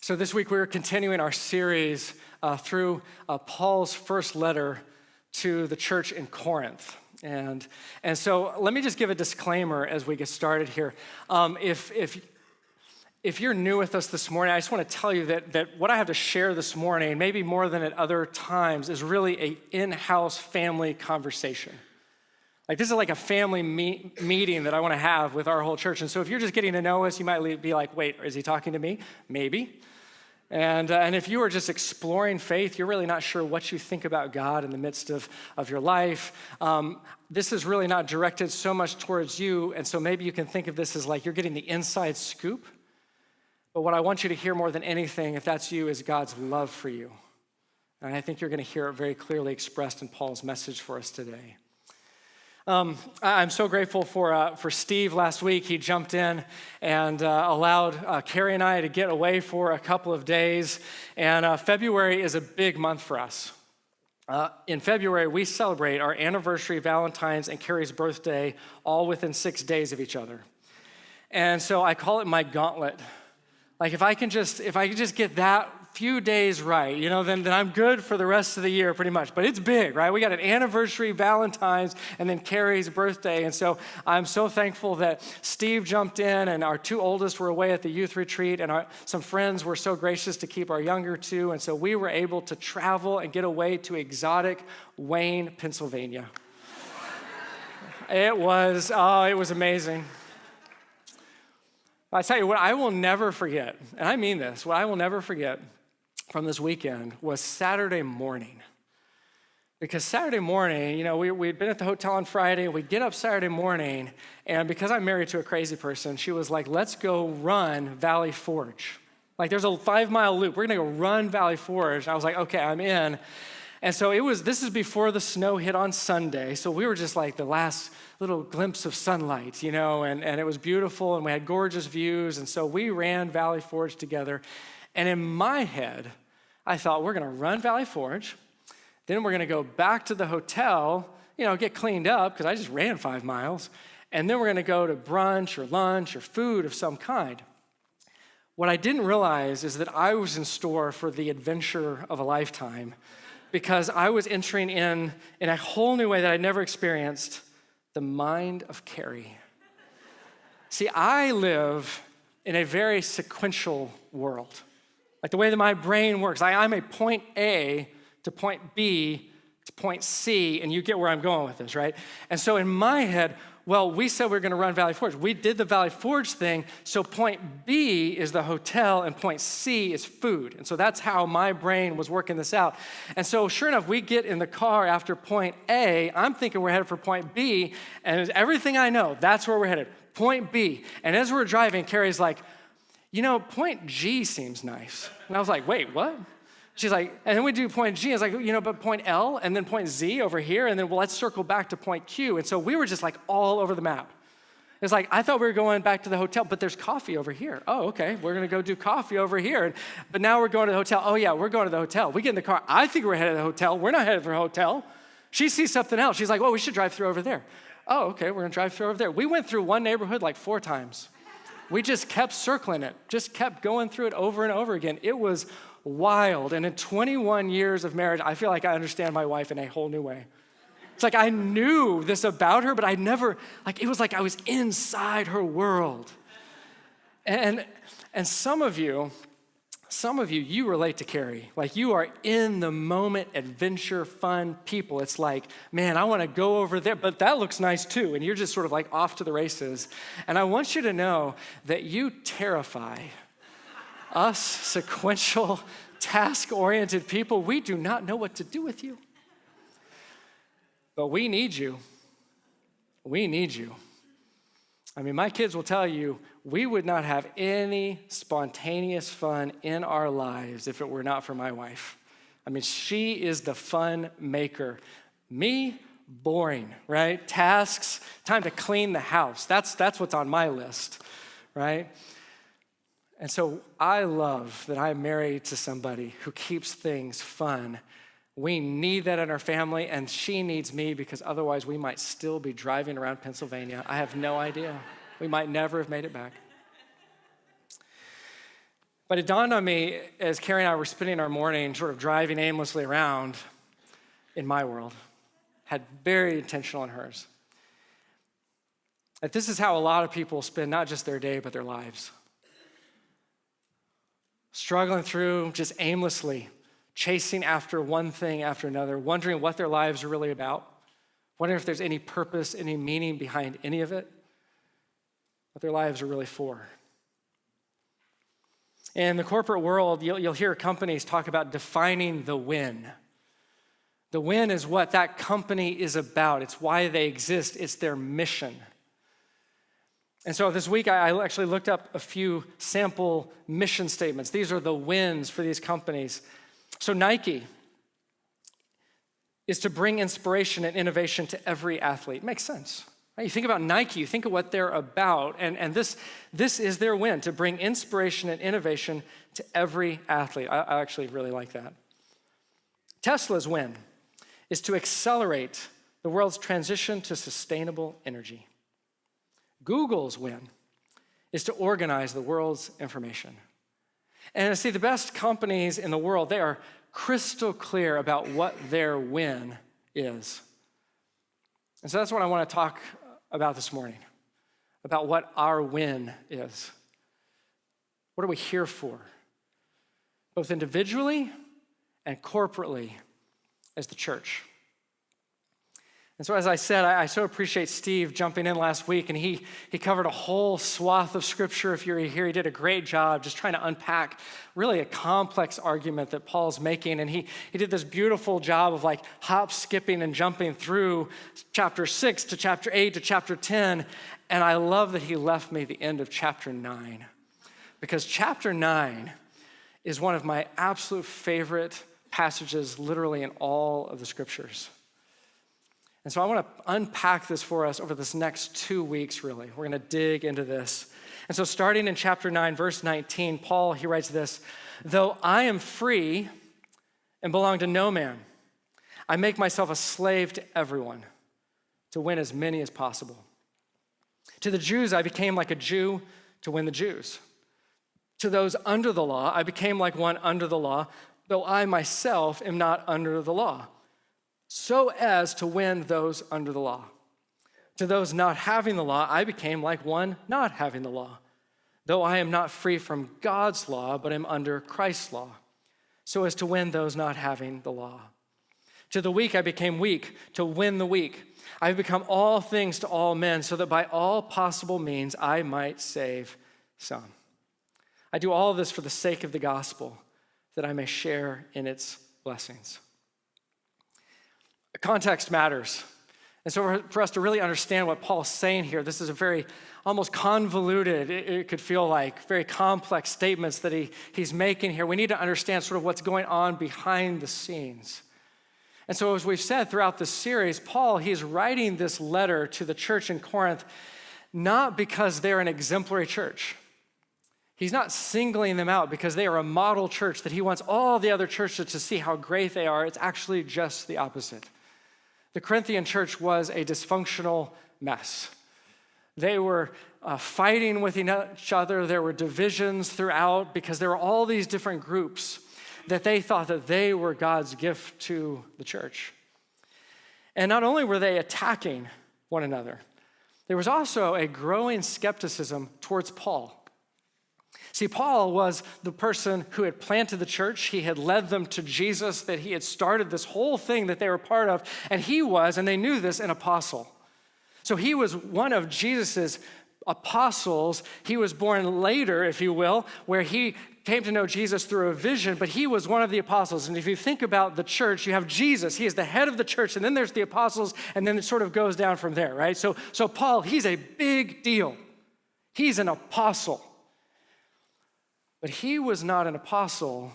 So this week we're continuing our series through Paul's first letter to the church in Corinth. And so let me just give a disclaimer as we get started here. If you're new with us this morning, I just want to tell you that what I have to share this morning, maybe more than at other times, is really an in-house family conversation. Like this is like a family meeting that I want to have with our whole church. And so if you're just getting to know us, you might be like, wait, is he talking to me? Maybe. And if you are just exploring faith, you're really not sure what you think about God in the midst of your life. This is really not directed so much towards you. And so maybe you can think of this as like you're getting the inside scoop. But what I want you to hear more than anything, if that's you, is God's love for you. And I think you're going to hear it very clearly expressed in Paul's message for us today. I'm so grateful for Steve last week. He jumped in and allowed Carrie and I to get away for a couple of days. And February is a big month for us. In February, we celebrate our anniversary, Valentine's, and Carrie's birthday all within 6 days of each other. And so I call it my gauntlet. Like if I can just get that few days right, then I'm good for the rest of the year pretty much. But it's big, right? We got an anniversary, Valentine's, and then Carrie's birthday. And so I'm so thankful that Steve jumped in and our two oldest were away at the youth retreat and some friends were so gracious to keep our younger two. And so we were able to travel and get away to exotic Wayne, Pennsylvania. It was amazing. I tell you what, I will never forget, and I mean this, what I will never forget from this weekend was Saturday morning. Because Saturday morning, we'd been at the hotel on Friday, we'd get up Saturday morning, and because I'm married to a crazy person, she was like, let's go run Valley Forge. Like there's a 5-mile loop, we're gonna go run Valley Forge. I was like, okay, I'm in. And so this is before the snow hit on Sunday, so we were just like the last little glimpse of sunlight, and it was beautiful, and we had gorgeous views, and so we ran Valley Forge together. And in my head, I thought, we're gonna run Valley Forge, then we're gonna go back to the hotel, get cleaned up, because I just ran 5 miles, and then we're gonna go to brunch or lunch or food of some kind. What I didn't realize is that I was in store for the adventure of a lifetime, because I was entering in a whole new way that I'd never experienced, the mind of Carrie. See, I live in a very sequential world. Like the way that my brain works, I'm a point A to point B to point C, and you get where I'm going with this, right? And so in my head, well, we said we were gonna run Valley Forge. We did the Valley Forge thing, so point B is the hotel and point C is food. And so that's how my brain was working this out. And so sure enough, we get in the car after point A, I'm thinking we're headed for point B, and everything I know, that's where we're headed, point B. And as we're driving, Carrie's like, point G seems nice. And I was like, wait, what? She's like, and then we do point G. I was like, but point L and then point Z over here, and then let's circle back to point Q. And so we were just like all over the map. It's like, I thought we were going back to the hotel, but there's coffee over here. Oh, okay, we're gonna go do coffee over here. But now we're going to the hotel. Oh yeah, we're going to the hotel. We get in the car. I think we're headed to the hotel. We're not headed for a hotel. She sees something else. She's like, well, we should drive through over there. Oh, okay, we're gonna drive through over there. We went through one neighborhood like 4 times. We just kept circling it, just kept going through it over and over again. It was wild. And in 21 years of marriage, I feel like I understand my wife in a whole new way. It's like I knew this about her, but I never, it was like I was inside her world. And some of you, you relate to Carrie. Like you are in the moment, adventure, fun people. It's like, man, I want to go over there, but that looks nice too. And you're just sort of like off to the races. And I want you to know that you terrify us sequential, task-oriented people. We do not know what to do with you. But we need you. We need you. I mean, my kids will tell you, we would not have any spontaneous fun in our lives if it were not for my wife. I mean, she is the fun maker. Me, boring, right? Tasks, time to clean the house. That's what's on my list, right? And so I love that I'm married to somebody who keeps things fun. We need that in our family, and she needs me because otherwise we might still be driving around Pennsylvania. I have no idea. We might never have made it back. But it dawned on me as Carrie and I were spending our morning sort of driving aimlessly around in my world, had very intentional in hers, that this is how a lot of people spend not just their day, but their lives. Struggling through just aimlessly, chasing after one thing after another, wondering what their lives are really about, wondering if there's any purpose, any meaning behind any of it, what their lives are really for. In the corporate world, you'll hear companies talk about defining the win. The win is what that company is about. It's why they exist. It's their mission. And so this week, I actually looked up a few sample mission statements. These are the wins for these companies. So Nike is to bring inspiration and innovation to every athlete. It makes sense. Right? You think about Nike, you think of what they're about, and this is their win, to bring inspiration and innovation to every athlete. I actually really like that. Tesla's win is to accelerate the world's transition to sustainable energy. Google's win is to organize the world's information. And see, the best companies in the world, they are crystal clear about what their win is. And so that's what I want to talk about this morning, about what our win is. What are we here for? Both individually and corporately as the church. And so as I said, I so appreciate Steve jumping in last week, and he covered a whole swath of scripture. If you're here, he did a great job just trying to unpack really a complex argument that Paul's making. And he did this beautiful job of like hop, skipping, and jumping through chapter 6 to chapter 8 to chapter 10. And I love that he left me the end of chapter 9, because chapter 9 is one of my absolute favorite passages literally in all of the scriptures. And so I want to unpack this for us over this next 2 weeks, really. We're going to dig into this. And so starting in chapter 9, verse 19, Paul, he writes this: "Though I am free and belong to no man, I make myself a slave to everyone to win as many as possible. To the Jews, I became like a Jew to win the Jews. To those under the law, I became like one under the law, though I myself am not under the law, so as to win those under the law. To those not having the law, I became like one not having the law, though I am not free from God's law, but am under Christ's law, so as to win those not having the law. To the weak, I became weak to win the weak. I have become all things to all men, so that by all possible means I might save some. I do all this for the sake of the gospel, that I may share in its blessings." Context matters. And so for us to really understand what Paul's saying here, this is a very almost convoluted, it could feel like, very complex statements that he's making here. We need to understand sort of what's going on behind the scenes. And so as we've said throughout this series, Paul, he's writing this letter to the church in Corinth, not because they're an exemplary church. He's not singling them out because they are a model church that he wants all the other churches to see how great they are. It's actually just the opposite. The Corinthian church was a dysfunctional mess. They were fighting with each other. There were divisions throughout because there were all these different groups that they thought that they were God's gift to the church. And not only were they attacking one another, there was also a growing skepticism towards Paul. See, Paul was the person who had planted the church. He had led them to Jesus, that he had started this whole thing that they were part of. And he was, and they knew this, an apostle. So he was one of Jesus's apostles. He was born later, if you will, where he came to know Jesus through a vision, but he was one of the apostles. And if you think about the church, you have Jesus. He is the head of the church, and then there's the apostles, and then it sort of goes down from there, right? So Paul, he's a big deal. He's an apostle. But he was not an apostle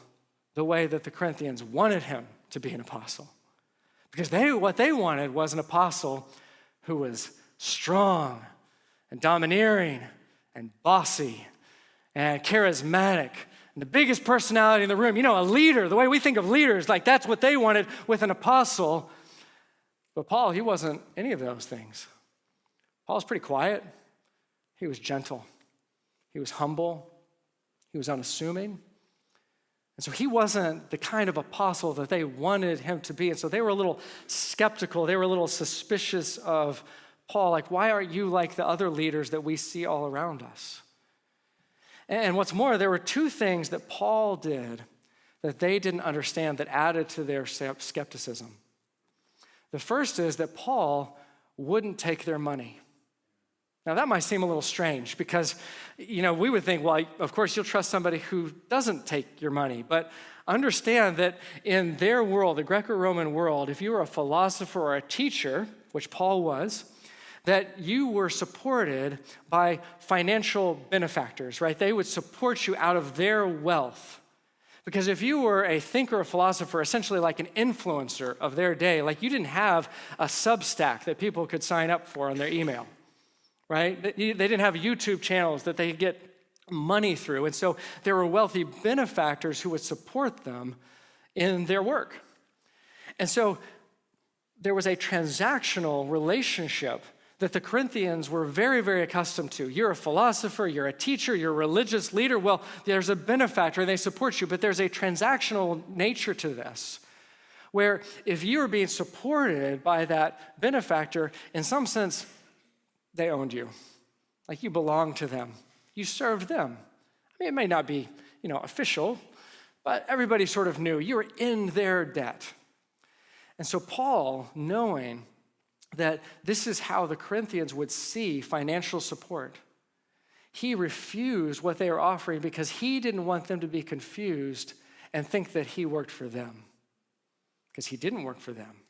the way that the Corinthians wanted him to be an apostle. Because what they wanted was an apostle who was strong and domineering and bossy and charismatic and the biggest personality in the room. You know, a leader, the way we think of leaders, like that's what they wanted with an apostle. But Paul, he wasn't any of those things. Paul's pretty quiet. He was gentle. He was humble. He was unassuming. And so he wasn't the kind of apostle that they wanted him to be. And so they were a little skeptical. They were a little suspicious of Paul. Like, why aren't you like the other leaders that we see all around us? And what's more, there were two things that Paul did that they didn't understand that added to their skepticism. The first is that Paul wouldn't take their money. Now, that might seem a little strange because, we would think, well, of course, you'll trust somebody who doesn't take your money. But understand that in their world, the Greco-Roman world, if you were a philosopher or a teacher, which Paul was, that you were supported by financial benefactors, right? They would support you out of their wealth. Because if you were a thinker or philosopher, essentially like an influencer of their day, like you didn't have a Substack that people could sign up for on their email, right? They didn't have YouTube channels that they could get money through. And so there were wealthy benefactors who would support them in their work. And so there was a transactional relationship that the Corinthians were very, very accustomed to. You're a philosopher, you're a teacher, you're a religious leader. Well, there's a benefactor, and they support you, but there's a transactional nature to this, where if you were being supported by that benefactor, in some sense, they owned you. Like you belonged to them. You served them. I mean, it may not be, official, but everybody sort of knew you were in their debt. And so Paul, knowing that this is how the Corinthians would see financial support, he refused what they were offering because he didn't want them to be confused and think that he worked for them. Because he didn't work for them.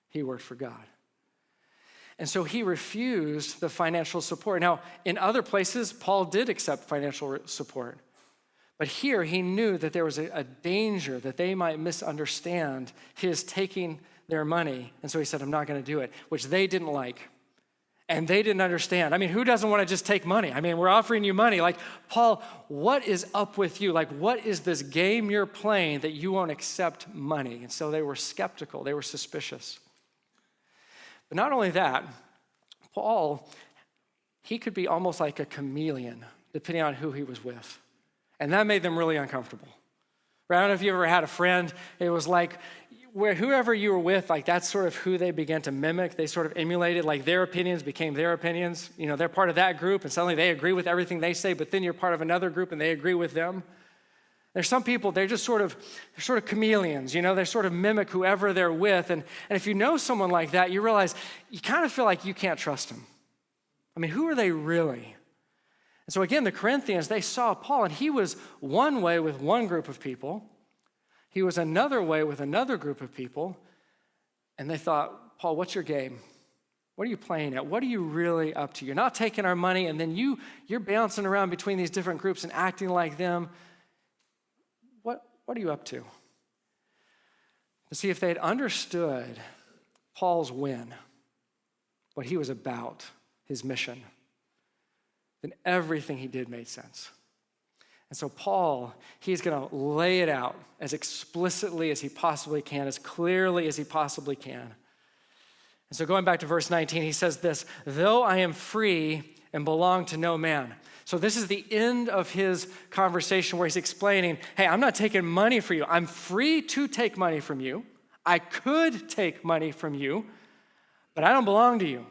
He worked for God. And so he refused the financial support. Now, in other places, Paul did accept financial support. But here, he knew that there was a danger that they might misunderstand his taking their money. And so he said, I'm not going to do it, which they didn't like. And they didn't understand. I mean, who doesn't want to just take money? I mean, we're offering you money. Like, Paul, what is up with you? Like, what is this game you're playing that you won't accept money? And so they were skeptical. They were suspicious. But not only that, Paul, he could be almost like a chameleon, depending on who he was with. And that made them really uncomfortable. Right? I don't know if you ever had a friend, it was like, where whoever you were with, like that's sort of who they began to mimic. They sort of emulated, like their opinions became their opinions. They're part of that group and suddenly they agree with everything they say, but then you're part of another group and they agree with them. There's some people, they're sort of chameleons, they sort of mimic whoever they're with. And if you know someone like that, you realize you kind of feel like you can't trust them. I mean, who are they really? And so again, the Corinthians, they saw Paul and he was one way with one group of people. He was another way with another group of people, and they thought, Paul, what's your game? What are you playing at? What are you really up to? You're not taking our money, and then you're bouncing around between these different groups and acting like them. What are you up to? To see if they had understood Paul's win, what he was about, his mission, then everything he did made sense. And so Paul, he's going to lay it out as explicitly as he possibly can, as clearly as he possibly can. And so going back to verse 19, he says this, though I am free and belong to no man. So this is the end of his conversation where he's explaining, hey, I'm not taking money for you. I'm free to take money from you. I could take money from you, but I don't belong to you.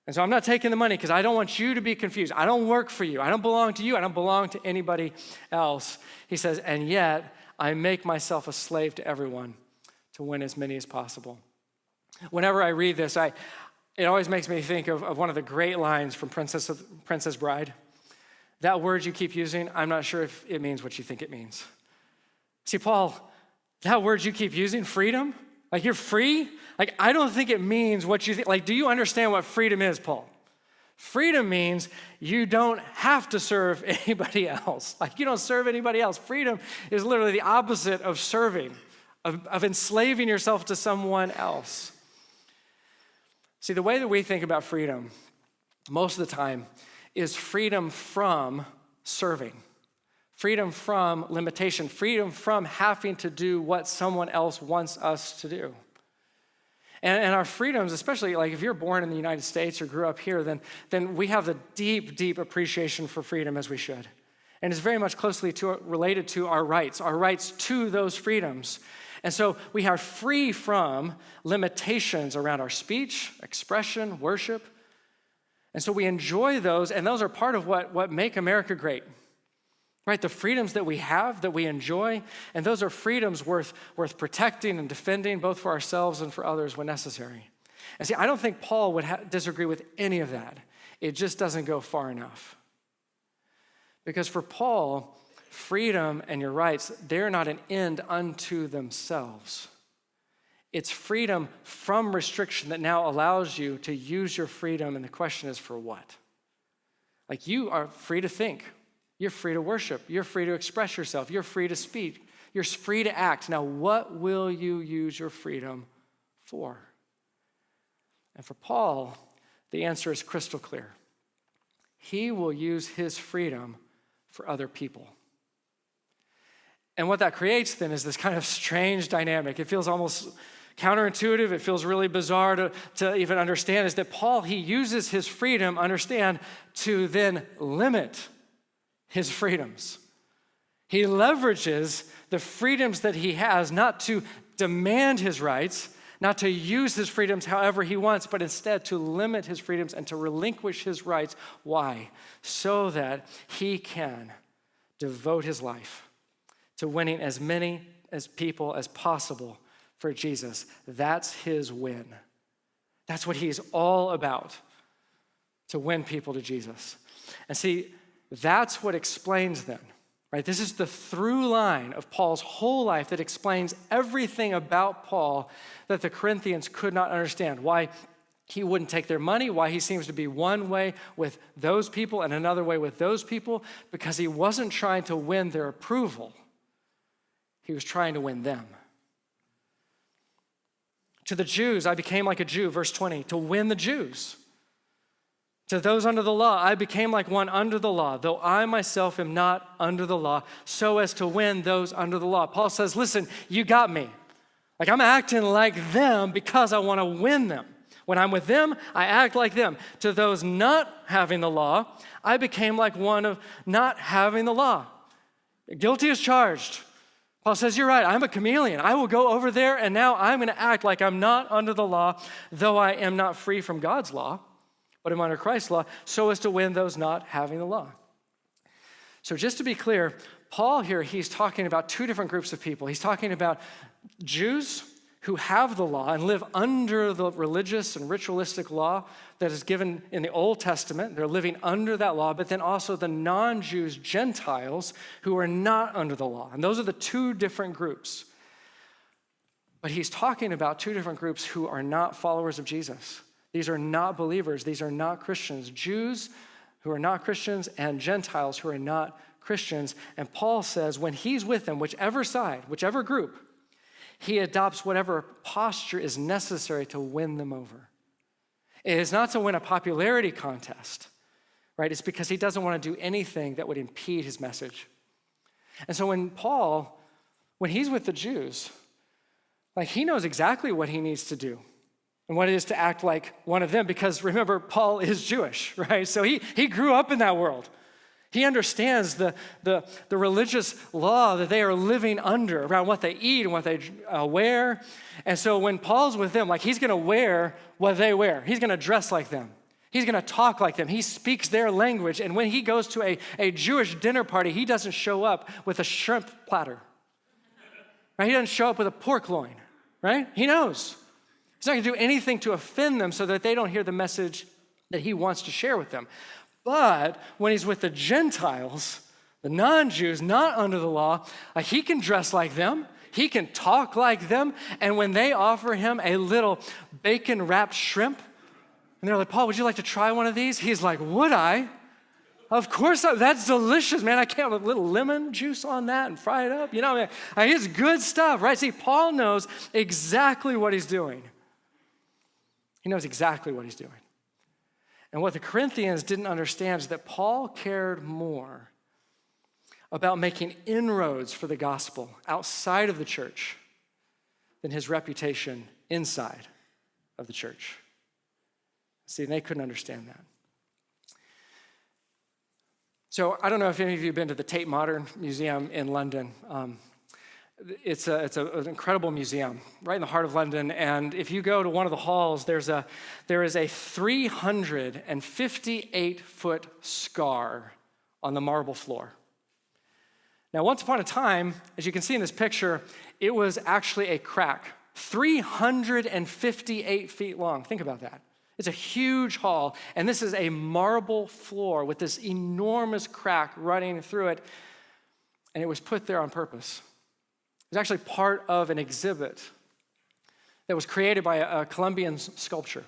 And so I'm not taking the money because I don't want you to be confused. I don't work for you. I don't belong to you. I don't belong to anybody else. He says, and yet I make myself a slave to everyone to win as many as possible. Whenever I read this, it always makes me think of one of the great lines from Princess Bride. That word you keep using, I'm not sure if it means what you think it means. See, Paul, that word you keep using, freedom, like you're free? Like, I don't think it means what you think. Like, do you understand what freedom is, Paul? Freedom means you don't have to serve anybody else. Like, you don't serve anybody else. Freedom is literally the opposite of serving, of enslaving yourself to someone else. See, the way that we think about freedom most of the time is freedom from serving. Freedom from limitation, freedom from having to do what someone else wants us to do. And our freedoms, especially like if you're born in the United States or grew up here, then we have a deep, deep appreciation for freedom as we should. and is very much closely related to our rights to those freedoms. And so we are free from limitations around our speech, expression, worship. And so we enjoy those, and those are part of what make America great. Right? The freedoms that we have, that we enjoy, and those are freedoms worth protecting and defending, both for ourselves and for others when necessary. And see, I don't think Paul would disagree with any of that. It just doesn't go far enough. Because for Paul, freedom and your rights, they're not an end unto themselves. It's freedom from restriction that now allows you to use your freedom, and the question is for what? Like, you are free to think. You're free to worship. You're free to express yourself. You're free to speak. You're free to act. Now, what will you use your freedom for? And for Paul, the answer is crystal clear. He will use his freedom for other people. And what that creates then is this kind of strange dynamic. It feels almost counterintuitive. It feels really bizarre to even understand, is that Paul, he uses his freedom, understand, to then limit his freedoms. He leverages the freedoms that he has not to demand his rights, not to use his freedoms however he wants, but instead to limit his freedoms and to relinquish his rights. Why? So that he can devote his life to winning as many as people as possible for Jesus. That's his win. That's what he's all about, to win people to Jesus. And see, that's what explains then, right? This is the through line of Paul's whole life that explains everything about Paul that the Corinthians could not understand. Why he wouldn't take their money, why he seems to be one way with those people and another way with those people, because he wasn't trying to win their approval. He was trying to win them. To the Jews, I became like a Jew, verse 20, to win the Jews. To those under the law, I became like one under the law, though I myself am not under the law, so as to win those under the law. Paul says, listen, you got me. Like, I'm acting like them because I want to win them. When I'm with them, I act like them. To those not having the law, I became like one of not having the law. Guilty as charged. Paul says, you're right, I'm a chameleon. I will go over there, and now I'm going to act like I'm not under the law, though I am not free from God's law, but I'm under Christ's law, so as to win those not having the law. So just to be clear, Paul here, he's talking about two different groups of people. He's talking about Jews who have the law and live under the religious and ritualistic law that is given in the Old Testament. They're living under that law, but then also the non-Jews, Gentiles, who are not under the law. And those are the two different groups. But he's talking about two different groups who are not followers of Jesus. These are not believers. These are not Christians. Jews who are not Christians and Gentiles who are not Christians. And Paul says when he's with them, whichever side, whichever group, he adopts whatever posture is necessary to win them over. It is not to win a popularity contest, right? It's because he doesn't want to do anything that would impede his message. And so when he's with the Jews, like, he knows exactly what he needs to do and what it is to act like one of them, because remember, Paul is Jewish, right? So he grew up in that world. He understands the religious law that they are living under around what they eat and what they wear. And so when Paul's with them, like, he's going to wear what they wear. He's going to dress like them. He's going to talk like them. He speaks their language. And when he goes to a Jewish dinner party, he doesn't show up with a shrimp platter, right? He doesn't show up with a pork loin, right? He knows. He's not going to do anything to offend them so that they don't hear the message that he wants to share with them. But when he's with the Gentiles, the non-Jews, not under the law, like, he can dress like them. He can talk like them. And when they offer him a little bacon-wrapped shrimp, and they're like, Paul, would you like to try one of these? He's like, would I? Of course, that's delicious, man. I can't have a little lemon juice on that and fry it up. You know, I mean, it's good stuff, right? See, Paul knows exactly what he's doing. He knows exactly what he's doing. And what the Corinthians didn't understand is that Paul cared more about making inroads for the gospel outside of the church than his reputation inside of the church. See, they couldn't understand that. So I don't know if any of you have been to the Tate Modern Museum in London. It's an incredible museum right in the heart of London. And if you go to one of the halls, there is a 358-foot scar on the marble floor. Now, once upon a time, as you can see in this picture, it was actually a crack, 358 feet long. Think about that. It's a huge hall, and this is a marble floor with this enormous crack running through it, and it was put there on purpose. It was actually part of an exhibit that was created by a Colombian sculptor.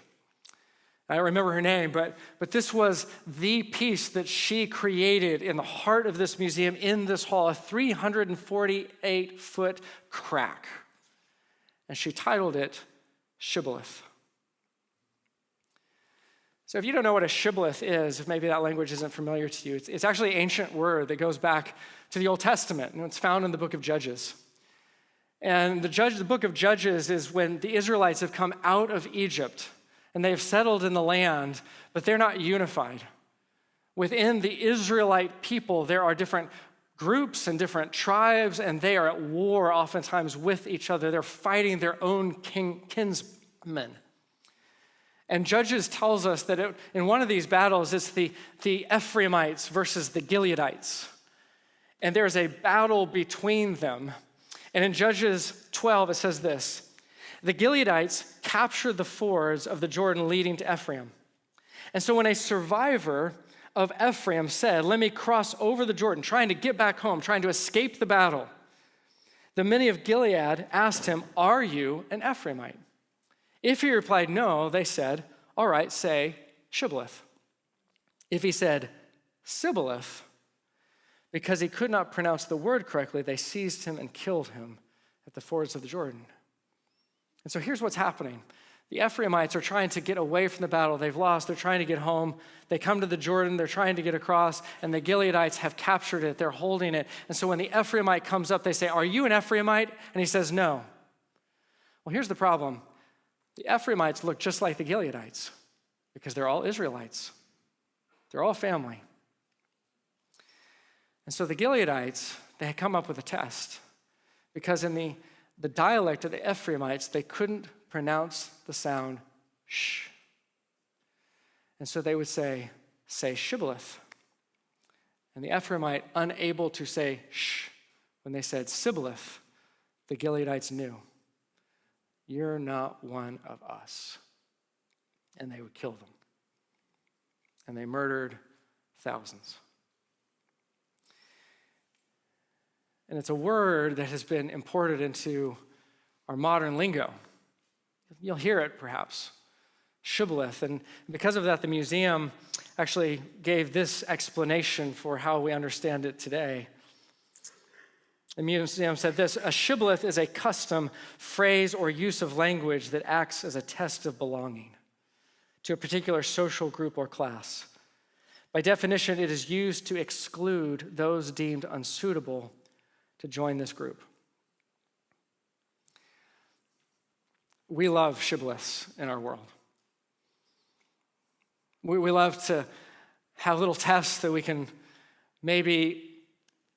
I don't remember her name, but this was the piece that she created in the heart of this museum in this hall, a 348-foot crack. And she titled it Shibboleth. So if you don't know what a shibboleth is, if maybe that language isn't familiar to you, it's actually an ancient word that goes back to the Old Testament, and it's found in the book of Judges. And the book of Judges is when the Israelites have come out of Egypt, and they've settled in the land, but they're not unified. Within the Israelite people, there are different groups and different tribes, and they are at war oftentimes with each other. They're fighting their own kinsmen. And Judges tells us that in one of these battles, it's the Ephraimites versus the Gileadites. And there's a battle between them. And in Judges 12, it says this: the Gileadites captured the fords of the Jordan leading to Ephraim. And so when a survivor of Ephraim said, "Let me cross over the Jordan," trying to get back home, trying to escape the battle, the men of Gilead asked him, "Are you an Ephraimite?" If he replied no, they said, "All right, say Shibboleth." If he said Sibboleth, because he could not pronounce the word correctly, they seized him and killed him at the fords of the Jordan. And so here's what's happening. The Ephraimites are trying to get away from the battle. They've lost. They're trying to get home. They come to the Jordan. They're trying to get across, and the Gileadites have captured it. They're holding it. And so when the Ephraimite comes up, they say, "Are you an Ephraimite?" And he says, "No." Well, here's the problem. The Ephraimites look just like the Gileadites because they're all Israelites. They're all family. And so the Gileadites, they had come up with a test because in the dialect of the Ephraimites, they couldn't pronounce the sound sh. And so they would say Shibboleth. And the Ephraimite, unable to say sh, when they said Sibboleth, the Gileadites knew, "You're not one of us." And they would kill them. And they murdered thousands. And it's a word that has been imported into our modern lingo. You'll hear it, perhaps, Shibboleth. And because of that, the museum actually gave this explanation for how we understand it today. The museum said this: a shibboleth is a custom, phrase, or use of language that acts as a test of belonging to a particular social group or class. By definition, it is used to exclude those deemed unsuitable to join this group. We love shibboleths in our world. We love to have little tests that we can maybe,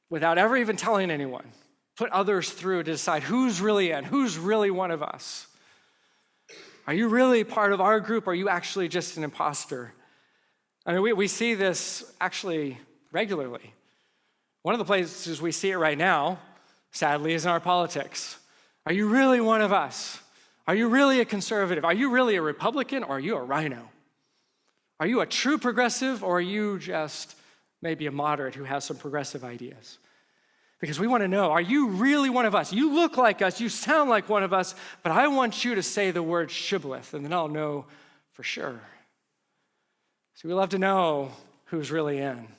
without ever even telling anyone, put others through to decide who's really in, who's really one of us. Are you really part of our group, or are you actually just an imposter? I mean, we see this actually regularly. One of the places we see it right now, sadly, is in our politics. Are you really one of us? Are you really a conservative? Are you really a Republican, or are you a rhino? Are you a true progressive, or are you just maybe a moderate who has some progressive ideas? Because we want to know, are you really one of us? You look like us, you sound like one of us, but I want you to say the word shibboleth, and then I'll know for sure. So we love to know who's really in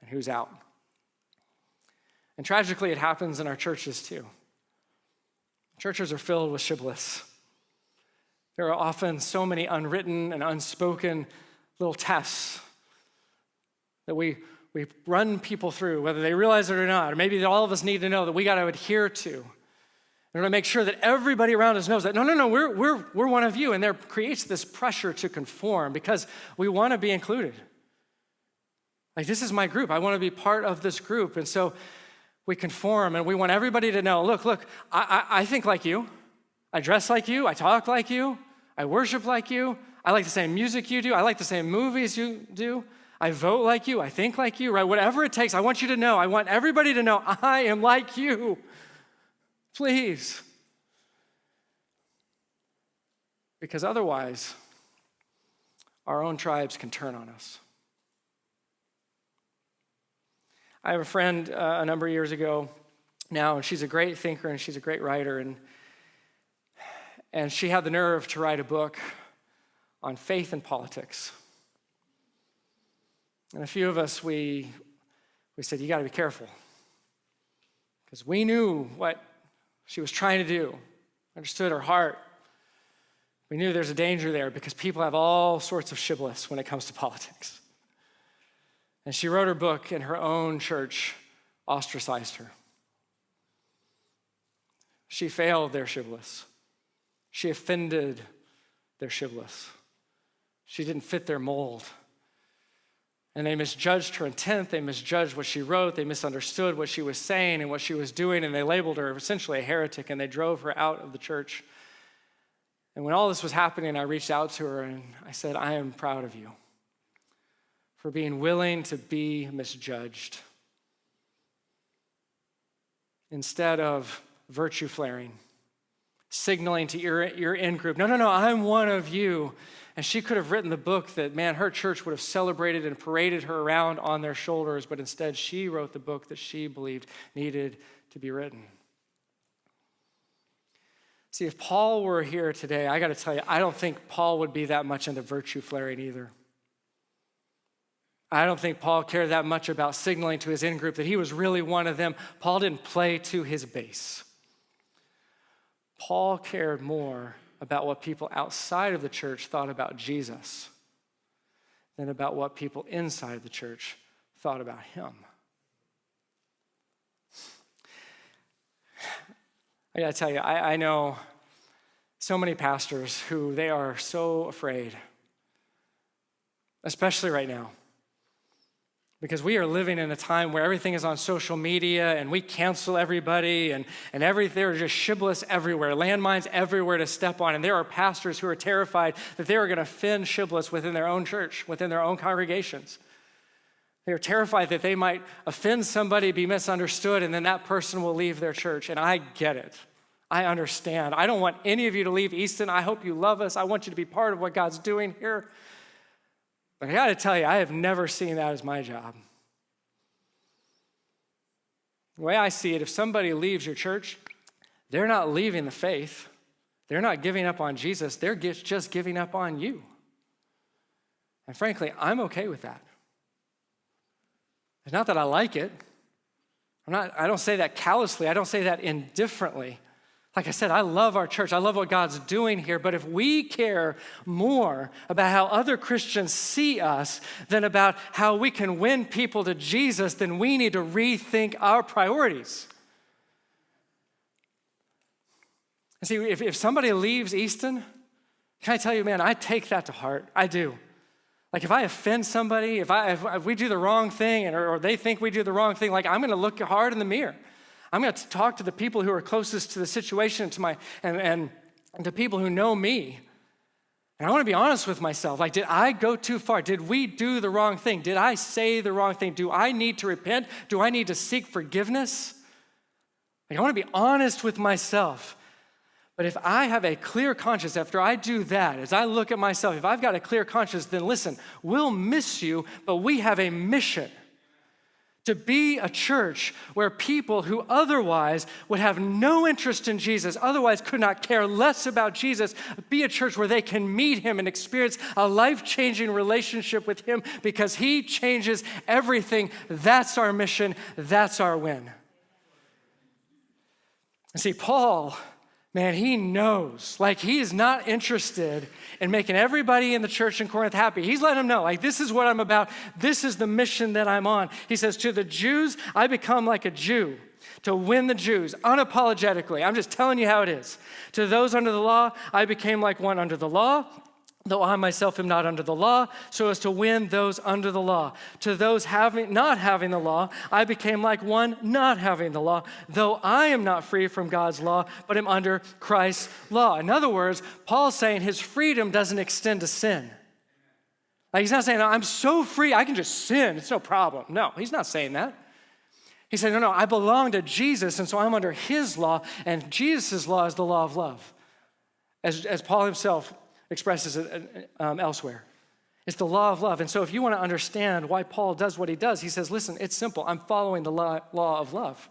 and who's out. And tragically, it happens in our churches too. Churches are filled with shibboleths. There are often so many unwritten and unspoken little tests that we run people through, whether they realize it or not, or maybe that all of us need to know that we got to adhere to. In order to make sure that everybody around us knows that, no, we're one of you. And there creates this pressure to conform because we want to be included. Like, this is my group. I want to be part of this group. And so we conform, and we want everybody to know, look, I think like you. I dress like you. I talk like you. I worship like you. I like the same music you do. I like the same movies you do. I vote like you. I think like you, right? Whatever it takes, I want you to know. I want everybody to know I am like you. Please. Because otherwise, our own tribes can turn on us. I have a friend a number of years ago now, and she's a great thinker and she's a great writer, and she had the nerve to write a book on faith and politics. And a few of us, we said, you got to be careful, because we knew what she was trying to do, understood her heart. We knew there's a danger there because people have all sorts of shibboleths when it comes to politics. And she wrote her book, and her own church ostracized her. She failed their shibboleths. She offended their shibboleths. She didn't fit their mold. And they misjudged her intent. They misjudged what she wrote. They misunderstood what she was saying and what she was doing, and they labeled her essentially a heretic, and they drove her out of the church. And when all this was happening, I reached out to her, and I said, I am proud of you for being willing to be misjudged. Instead of virtue flaring, signaling to your in-group, no, I'm one of you. And she could have written the book that, man, her church would have celebrated and paraded her around on their shoulders, but instead she wrote the book that she believed needed to be written. See, if Paul were here today, I got to tell you, I don't think Paul would be that much into virtue flaring either. I don't think Paul cared that much about signaling to his in-group that he was really one of them. Paul didn't play to his base. Paul cared more about what people outside of the church thought about Jesus than about what people inside the church thought about him. I gotta tell you, I know so many pastors who they are so afraid, especially right now. Because we are living in a time where everything is on social media and we cancel everybody and there are just shibboleths everywhere, landmines everywhere to step on. And there are pastors who are terrified that they are going to offend shibboleths within their own church, within their own congregations. They are terrified that they might offend somebody, be misunderstood, and then that person will leave their church. And I get it. I understand. I don't want any of you to leave Easton. I hope you love us. I want you to be part of what God's doing here. But I got to tell you, I have never seen that as my job. The way I see it, if somebody leaves your church, they're not leaving the faith. They're not giving up on Jesus. They're just giving up on you. And frankly, I'm okay with that. It's not that I like it. I don't say that callously. I don't say that indifferently. Like I said, I love our church. I love what God's doing here. But if we care more about how other Christians see us than about how we can win people to Jesus, then we need to rethink our priorities. And see, if somebody leaves Easton, can I tell you, man, I take that to heart. I do. Like if I offend somebody, if we do the wrong thing or they think we do the wrong thing, like I'm going to look hard in the mirror. I'm going to talk to the people who are closest to the situation, and to people who know me. And I want to be honest with myself. Like, did I go too far? Did we do the wrong thing? Did I say the wrong thing? Do I need to repent? Do I need to seek forgiveness? Like, I want to be honest with myself. But if I have a clear conscience after I do that, as I look at myself, if I've got a clear conscience, then listen, we'll miss you, but we have a mission. To be a church where people who otherwise would have no interest in Jesus, otherwise could not care less about Jesus, be a church where they can meet him and experience a life-changing relationship with him because he changes everything. That's our mission. That's our win. See, Paul, man, he knows, like he is not interested in making everybody in the church in Corinth happy. He's letting them know, like this is what I'm about. This is the mission that I'm on. He says, to the Jews, I become like a Jew to win the Jews unapologetically. I'm just telling you how it is. To those under the law, I became like one under the law, though I myself am not under the law, so as to win those under the law. To those not having the law, I became like one not having the law, though I am not free from God's law, but am under Christ's law. In other words, Paul's saying his freedom doesn't extend to sin. Like he's not saying, I'm so free, I can just sin, it's no problem. No, he's not saying that. He said, no, I belong to Jesus, and so I'm under his law, and Jesus' law is the law of love. As Paul himself expresses it elsewhere. It's the law of love. And so if you want to understand why Paul does what he does, he says, listen, it's simple. I'm following the law of love.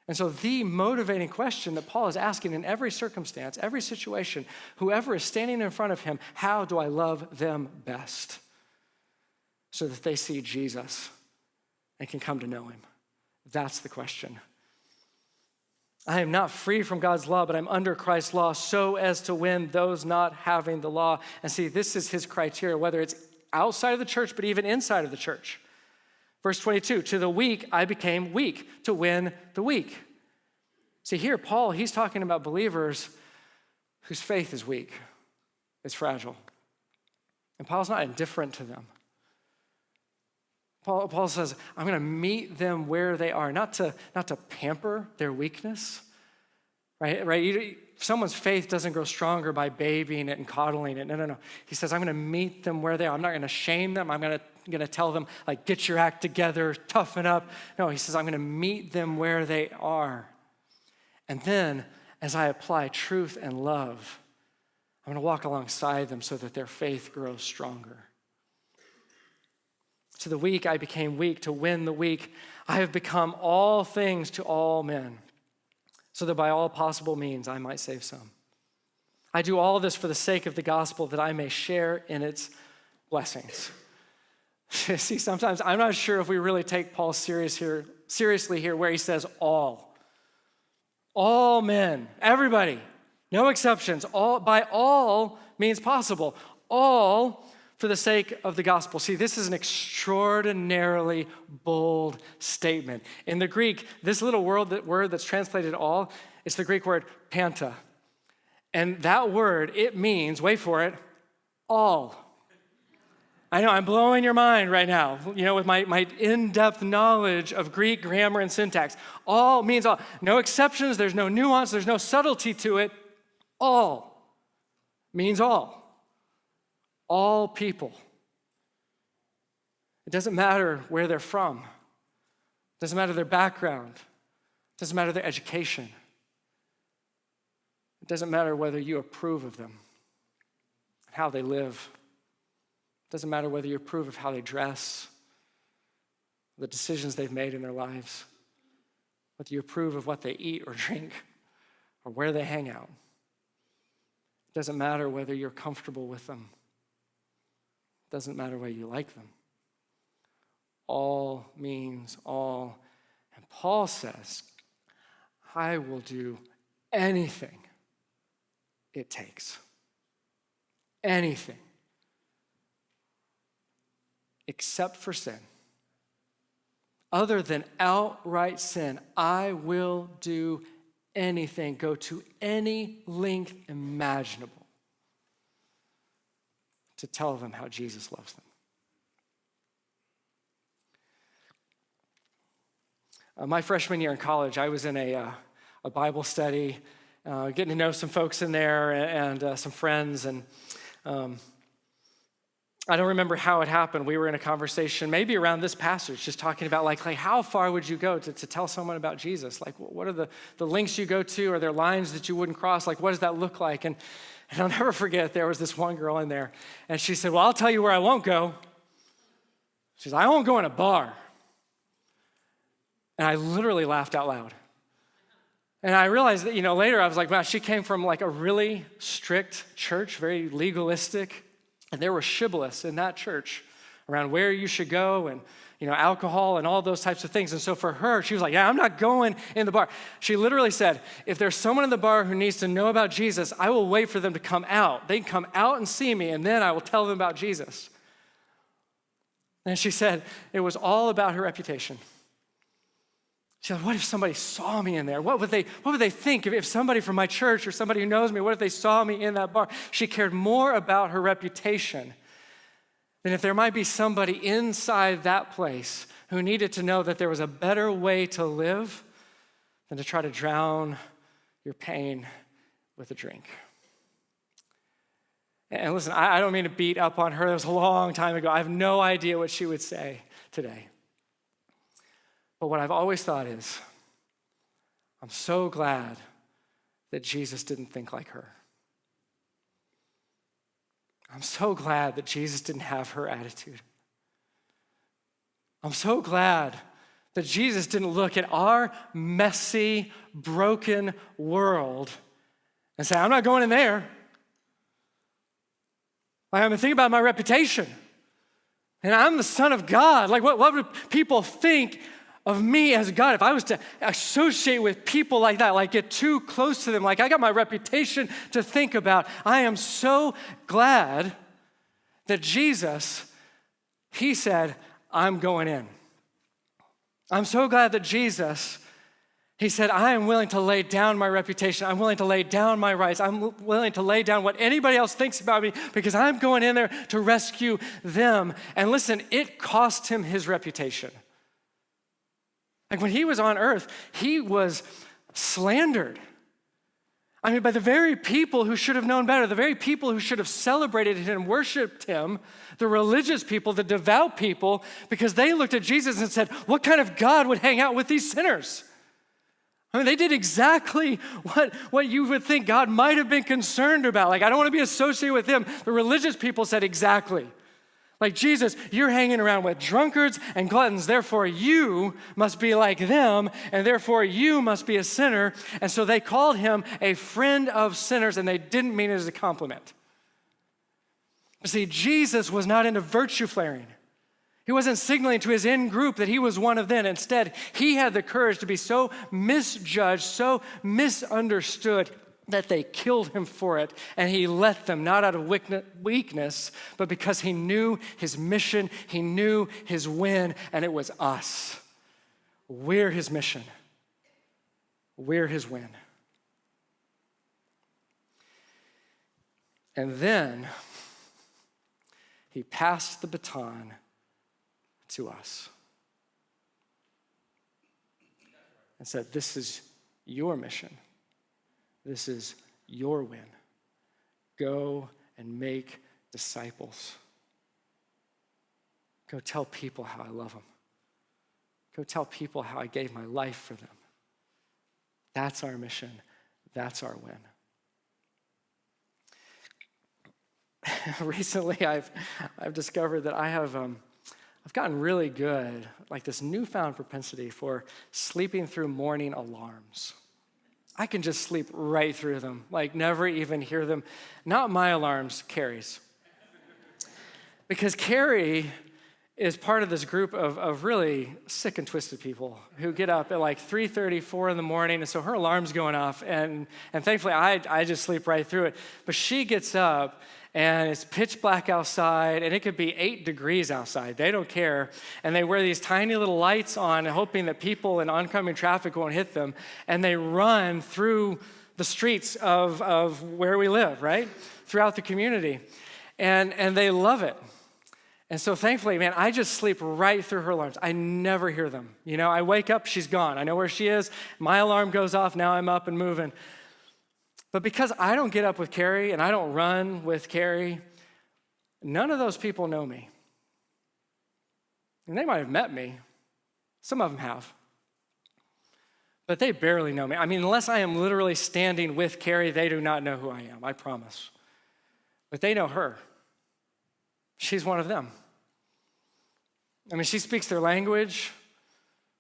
And so the motivating question that Paul is asking in every circumstance, every situation, whoever is standing in front of him, how do I love them best? So that they see Jesus and can come to know him. That's the question. I am not free from God's law, but I'm under Christ's law so as to win those not having the law. And see, this is his criteria, whether it's outside of the church, but even inside of the church. Verse 22, to the weak, I became weak to win the weak. See, here, Paul, he's talking about believers whose faith is weak, it's fragile. And Paul's not indifferent to them. Paul says, I'm going to meet them where they are, not to pamper their weakness, right? Someone's faith doesn't grow stronger by babying it and coddling it. No. He says, I'm going to meet them where they are. I'm not going to shame them. I'm going to tell them, like, get your act together, toughen up. No, he says, I'm going to meet them where they are. And then, as I apply truth and love, I'm going to walk alongside them so that their faith grows stronger. To the weak, I became weak to win the weak. I have become all things to all men, so that by all possible means I might save some. I do all this for the sake of the gospel, that I may share in its blessings. See, sometimes I'm not sure if we really take Paul seriously here, where he says all. All men, everybody, no exceptions. By all means possible. All for the sake of the gospel. See, this is an extraordinarily bold statement. In the Greek, this little word that's translated all, it's the Greek word panta. And that word, it means, wait for it, all. I know, I'm blowing your mind right now, with my in-depth knowledge of Greek grammar and syntax. All means all. No exceptions, there's no nuance, there's no subtlety to it. All means all. All people. It doesn't matter where they're from. It doesn't matter their background. It doesn't matter their education. It doesn't matter whether you approve of them, how they live. It doesn't matter whether you approve of how they dress, the decisions they've made in their lives, whether you approve of what they eat or drink, or where they hang out. It doesn't matter whether you're comfortable with them. It doesn't matter whether you like them. All means all. And Paul says, I will do anything it takes. Anything. Except for sin. Other than outright sin, I will do anything, go to any length imaginable to tell them how Jesus loves them. My freshman year in college, I was in a Bible study, getting to know some folks in there and some friends. And I don't remember how it happened. We were in a conversation, maybe around this passage, just talking about like how far would you go to tell someone about Jesus? Like, what are the links you go to? Are there lines that you wouldn't cross? Like, what does that look like? And I'll never forget, there was this one girl in there, and she said, well, I'll tell you where I won't go. She said, I won't go in a bar. And I literally laughed out loud. And I realized that, later I was like, wow, she came from like a really strict church, very legalistic. And there were shibboleths in that church around where you should go and, alcohol and all those types of things. And so for her, she was like, yeah, I'm not going in the bar. She literally said, if there's someone in the bar who needs to know about Jesus, I will wait for them to come out. They can come out and see me, and then I will tell them about Jesus. And she said it was all about her reputation. She said, what if somebody saw me in there? What would they think if somebody from my church or somebody who knows me, what if they saw me in that bar? She cared more about her reputation than if there might be somebody inside that place who needed to know that there was a better way to live than to try to drown your pain with a drink. And listen, I don't mean to beat up on her. That was a long time ago. I have no idea what she would say today. But what I've always thought is, I'm so glad that Jesus didn't think like her. I'm so glad that Jesus didn't have her attitude. I'm so glad that Jesus didn't look at our messy, broken world and say, I'm not going in there. Like, I'm thinking about my reputation. And I'm the Son of God. Like, what would people think of me as God if I was to associate with people like that, like get too close to them? Like, I got my reputation to think about. I am so glad that Jesus, he said, I'm going in. I'm so glad that Jesus, he said, I am willing to lay down my reputation. I'm willing to lay down my rights. I'm willing to lay down what anybody else thinks about me because I'm going in there to rescue them. And listen, it cost him his reputation. Like when he was on earth, he was slandered. I mean, by the very people who should have known better, the very people who should have celebrated him and worshiped him, the religious people, the devout people, because they looked at Jesus and said, what kind of God would hang out with these sinners? I mean, they did exactly what you would think God might have been concerned about. Like, I don't want to be associated with them. The religious people said exactly. Like, Jesus, you're hanging around with drunkards and gluttons, therefore you must be like them, and therefore you must be a sinner. And so they called him a friend of sinners, and they didn't mean it as a compliment. But see, Jesus was not into virtue flaring. He wasn't signaling to his in-group that he was one of them. Instead, he had the courage to be so misjudged, so misunderstood, that they killed him for it, and he let them, not out of weakness, but because he knew his mission, he knew his win, and it was us. We're his mission. We're his win. And then he passed the baton to us and said, this is your mission. This is your win. Go and make disciples. Go tell people how I love them. Go tell people how I gave my life for them. That's our mission. That's our win. Recently, I've discovered that I've gotten really good, like this newfound propensity for sleeping through morning alarms. I can just sleep right through them, like never even hear them. Not my alarms, Carrie's. Because Carrie is part of this group of really sick and twisted people who get up at like 3:30, 4 in the morning, and so her alarm's going off, and thankfully I just sleep right through it. But she gets up, and it's pitch black outside, and it could be 8 degrees outside. They don't care. And they wear these tiny little lights on, hoping that people in oncoming traffic won't hit them. And they run through the streets of where we live, right? Throughout the community. And they love it. And so thankfully, man, I just sleep right through her alarms. I never hear them. You know, I wake up, she's gone. I know where she is. My alarm goes off. Now I'm up and moving. But because I don't get up with Carrie and I don't run with Carrie, none of those people know me. And they might have met me. Some of them have. But they barely know me. I mean, unless I am literally standing with Carrie, they do not know who I am, I promise. But they know her. She's one of them. I mean, she speaks their language.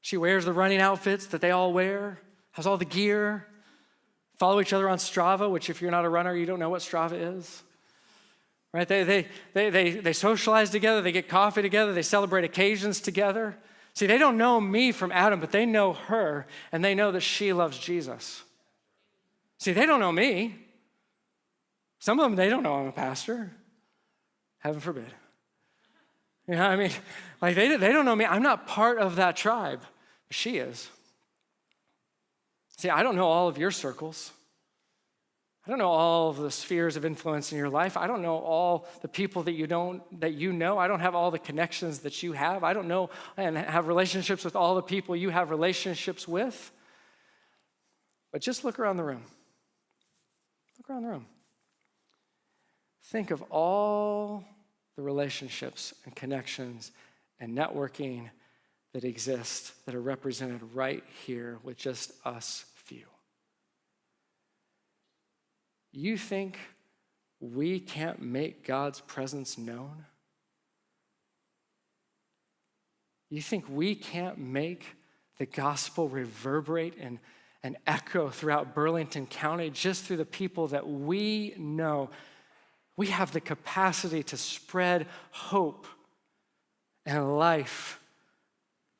She wears the running outfits that they all wear, has all the gear. Follow each other on Strava, which if you're not a runner, you don't know what Strava is. Right? They socialize together, they get coffee together, they celebrate occasions together. See, they don't know me from Adam, but they know her, and they know that she loves Jesus. See, they don't know me. Some of them, they don't know I'm a pastor. Heaven forbid. You know what I mean? Like, they don't know me. I'm not part of that tribe. She is. See, I don't know all of your circles. I don't know all of the spheres of influence in your life. I don't know all the people that you know. I don't have all the connections that you have. I don't know and have relationships with all the people you have relationships with. But just look around the room. Look around the room. Think of all the relationships and connections and networking that exist that are represented right here with just us few. You think we can't make God's presence known? You think we can't make the gospel reverberate and echo throughout Burlington County just through the people that we know? We have the capacity to spread hope and life,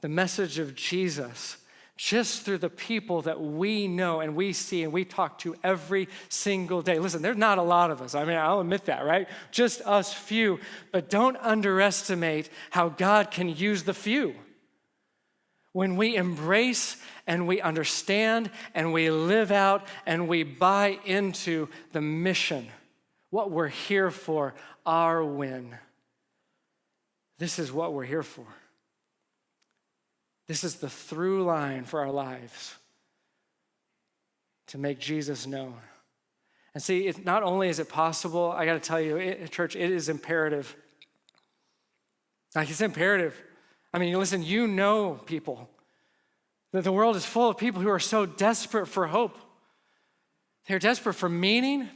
the message of Jesus, just through the people that we know and we see and we talk to every single day. Listen, there's not a lot of us. I mean, I'll admit that, right? Just us few. But don't underestimate how God can use the few. When we embrace and we understand and we live out and we buy into the mission, what we're here for, our win. This is what we're here for. This is the through line for our lives, to make Jesus known. And see, not only is it possible, I got to tell you, church, it is imperative. Like, it's imperative. I mean, listen, you know people. That the world is full of people who are so desperate for hope. They're desperate for meaning.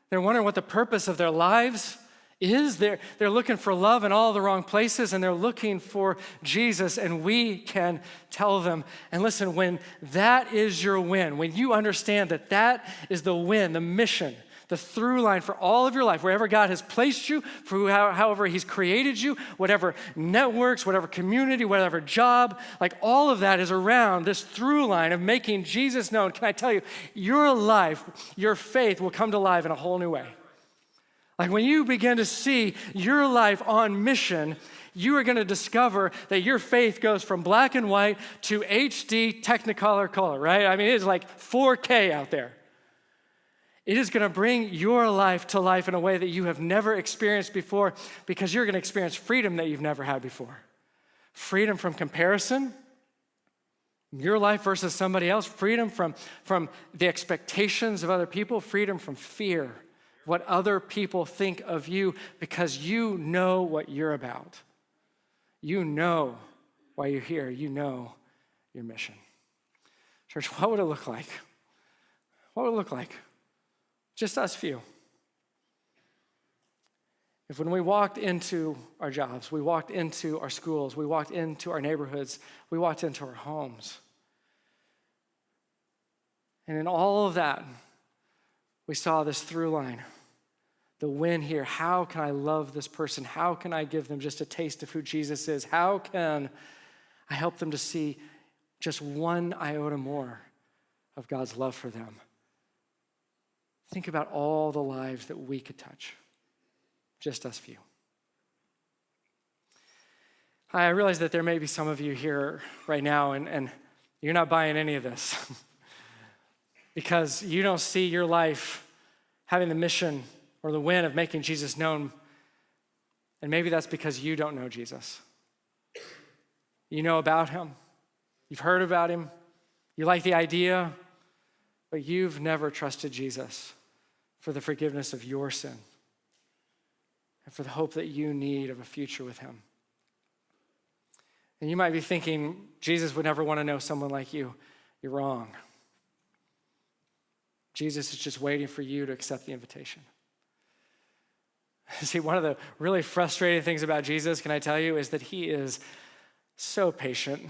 They're wondering what the purpose of their lives is. They're looking for love in all the wrong places, and they're looking for Jesus, and we can tell them. And listen, when that is your win, when you understand that that is the win, the mission, the through line for all of your life, wherever God has placed you, for however he's created you, whatever networks, whatever community, whatever job, like all of that is around this through line of making Jesus known. Can I tell you, your life, your faith will come to life in a whole new way. Like when you begin to see your life on mission, you are going to discover that your faith goes from black and white to HD Technicolor color, right? I mean, it is like 4K out there. It is going to bring your life to life in a way that you have never experienced before, because you're going to experience freedom that you've never had before. Freedom from comparison, your life versus somebody else. Freedom from the expectations of other people. Freedom from fear, what other people think of you, because you know what you're about. You know why you're here. You know your mission. Church, what would it look like? What would it look like? Just us few. If when we walked into our jobs, we walked into our schools, we walked into our neighborhoods, we walked into our homes, and in all of that, we saw this through line, the win here. How can I love this person? How can I give them just a taste of who Jesus is? How can I help them to see just one iota more of God's love for them? Think about all the lives that we could touch, just us few. I realize that there may be some of you here right now and you're not buying any of this because you don't see your life having the mission or the win of making Jesus known. And maybe that's because you don't know Jesus. You know about him. You've heard about him. You like the idea, but you've never trusted Jesus for the forgiveness of your sin and for the hope that you need of a future with him. And you might be thinking, Jesus would never want to know someone like you. You're wrong. Jesus is just waiting for you to accept the invitation. See, one of the really frustrating things about Jesus, can I tell you, is that he is so patient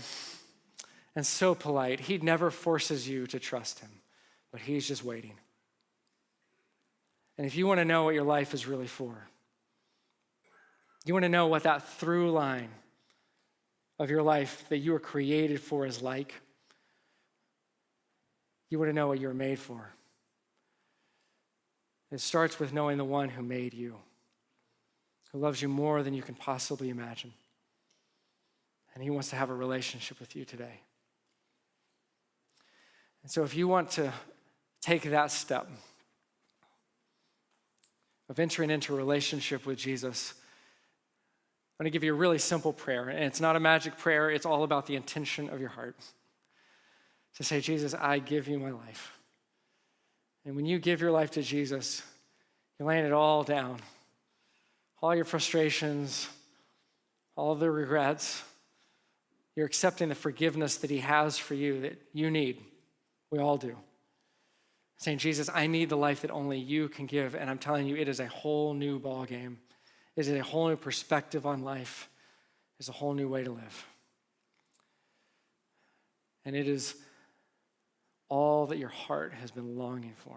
and so polite. He never forces you to trust him, but he's just waiting. And if you want to know what your life is really for, you want to know what that through line of your life that you were created for is like, you want to know what you're made for. It starts with knowing the one who made you, who loves you more than you can possibly imagine. And he wants to have a relationship with you today. And so if you want to take that step of entering into a relationship with Jesus, I'm going to give you a really simple prayer. And it's not a magic prayer. It's all about the intention of your heart. To say, Jesus, I give you my life. And when you give your life to Jesus, you're laying it all down. All your frustrations, all the regrets. You're accepting the forgiveness that he has for you that you need. We all do. Saying, Jesus, I need the life that only you can give. And I'm telling you, it is a whole new ballgame. It is a whole new perspective on life. It's a whole new way to live. And it is all that your heart has been longing for.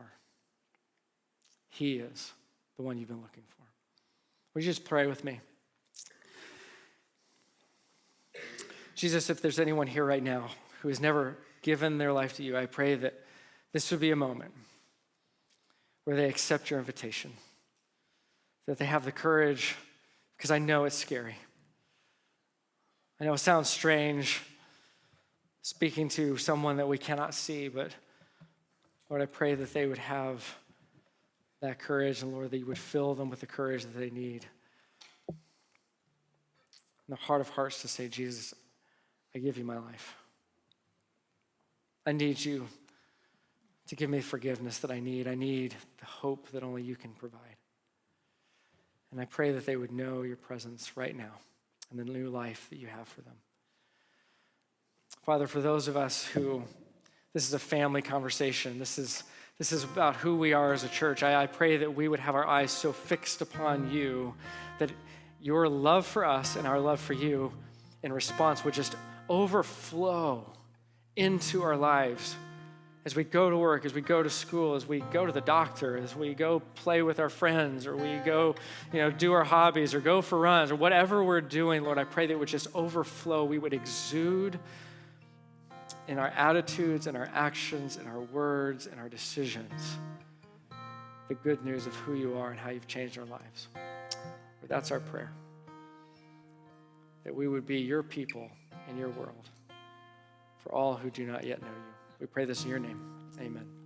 He is the one you've been looking for. Would you just pray with me? Jesus, if there's anyone here right now who has never given their life to you, I pray that this would be a moment where they accept your invitation, that they have the courage, because I know it's scary. I know it sounds strange speaking to someone that we cannot see, but Lord, I pray that they would have that courage, and Lord, that you would fill them with the courage that they need. In the heart of hearts to say, Jesus, I give you my life. I need you to give me forgiveness that I need. I need the hope that only you can provide. And I pray that they would know your presence right now and the new life that you have for them. Father, for those of us who, this is a family conversation, this is about who we are as a church, I pray that we would have our eyes so fixed upon you that your love for us and our love for you in response would just overflow into our lives as we go to work, as we go to school, as we go to the doctor, as we go play with our friends, or we go, do our hobbies, or go for runs, or whatever we're doing, Lord, I pray that it would just overflow. We would exude in our attitudes and our actions and our words and our decisions the good news of who you are and how you've changed our lives. Lord, that's our prayer, that we would be your people in your world for all who do not yet know you. We pray this in your name. Amen.